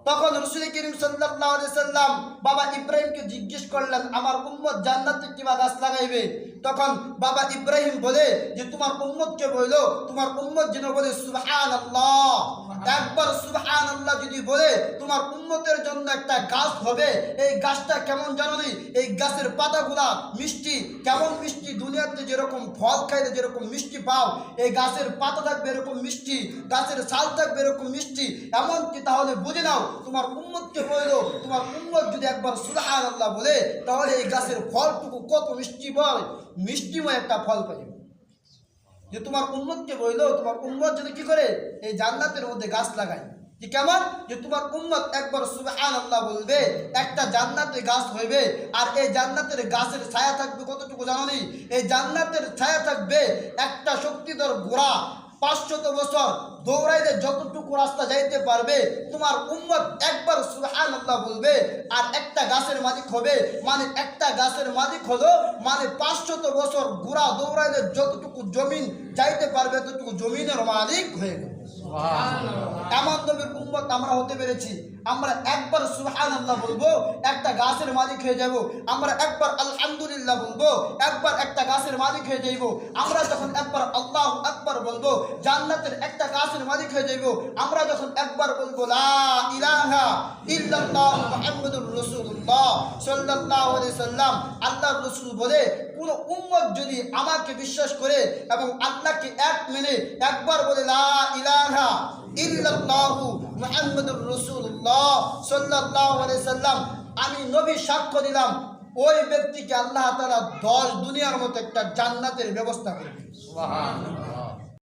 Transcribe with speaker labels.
Speaker 1: তখন রাসূল করিম সাল্লাল্লাহু আলাইহি সাল্লাম বাবা ইব্রাহিমকে জিজ্ঞেস করলেন, আমার উম্মত জান্নাতে কিবা গাছ লাগাইবে? তখন বাবা ইব্রাহিম বলে যে তোমার উম্মতকে বলো, তোমার উম্মত যেন বলে সুবহানাল্লাহ। একবার সুবহানাল্লাহ যদি বলে তোমার উম্মতের জন্য একটা গাছ হবে। এই গাছটা কেমন জানো নি? এই গাছের পাতাগুলা মিষ্টি, কেমন মিষ্টি, দুনিয়াতে যেরকম ফল খাইলে যেরকম মিষ্টি পাও, এই গাছের পাতা থাকবে এরকম মিষ্টি, গাছের ছাল থাকবে এরকম মিষ্টি। এমনকি তাহলে বুঝে নাও, তোমার উম্মতকে বললো, তোমার উম্মত যদি একবার সুবহানাল্লাহ বলে তাহলে এই গাছের ফলটুকু কত মিষ্টি বল, মিষ্টিময় একটা ফল পাবে। যে তোমার উম্মতকে বললো, তোমার উম্মত যদি কি করে এই জান্নাতের মধ্যে গাছ লাগায়, যে কেমন? যে তোমার উম্মত একবার সুবহানাল্লাহ বলবে, একটা জান্নাতে গাছ হইবে। আর এই জান্নাতের গাছের ছায়া থাকবে কতটুকু জানো নি? এই জান্নাতের ছায়া থাকবে একটা শক্তিধর ঘোড়া 500 বছর দৌড়াইলে যতটুকু রাস্তা যাইতে পারবে। তোমার উম্মত একবার সুবহানাল্লাহ বলবে আর একটা গাছের মালিক হবে, মানে একটা গাছের মালিক হলো মানে 500 বছর ঘোড়া দৌড়াইলে যতটুকু জমিন যাইতে পারবে ততটুকু জমিনের মালিক হয়ে গেল। এমন নবীর উম্মত আমরা হতে পেরেছি। আমরা একবার সুবহানাল্লাহ বলবো, একটা গাছের মালিক হয়ে যাব। আমরা একবার আলহামদুলিল্লাহ বলবো, একবার একটা গাছের মালিক হয়ে যাইব। আমরা যখন একবার আল্লাহু আকবার বলবো, জান্নাতের একটা গাছের মালিক হয়ে যাইব। আমরা যখন একবার বলবো লা ইলাহা ইল্লাল্লাহ মুহাম্মাদুর রাসূলুল্লাহ সাল্লাল্লাহু আলাইহি সাল্লাম, আল্লাহর রাসূল বলে কোন উম্মত যদি আমাকে বিশ্বাস করে এবং আল্লাহকে এক মেনে একবার বলে লা ইলাহা ইল্লাল্লাহু মুহাম্মাদুর রাসূলুল্লাহ সাল্লাল্লাহু আলাইহি সাল্লাম, আমি নবী সাক্ষ্য দিলাম, ওই ব্যক্তিকে আল্লাহ তাআলা 10 দুনিয়ার মতো একটা জান্নাতের ব্যবস্থা করবে। সুবহানাল্লাহ।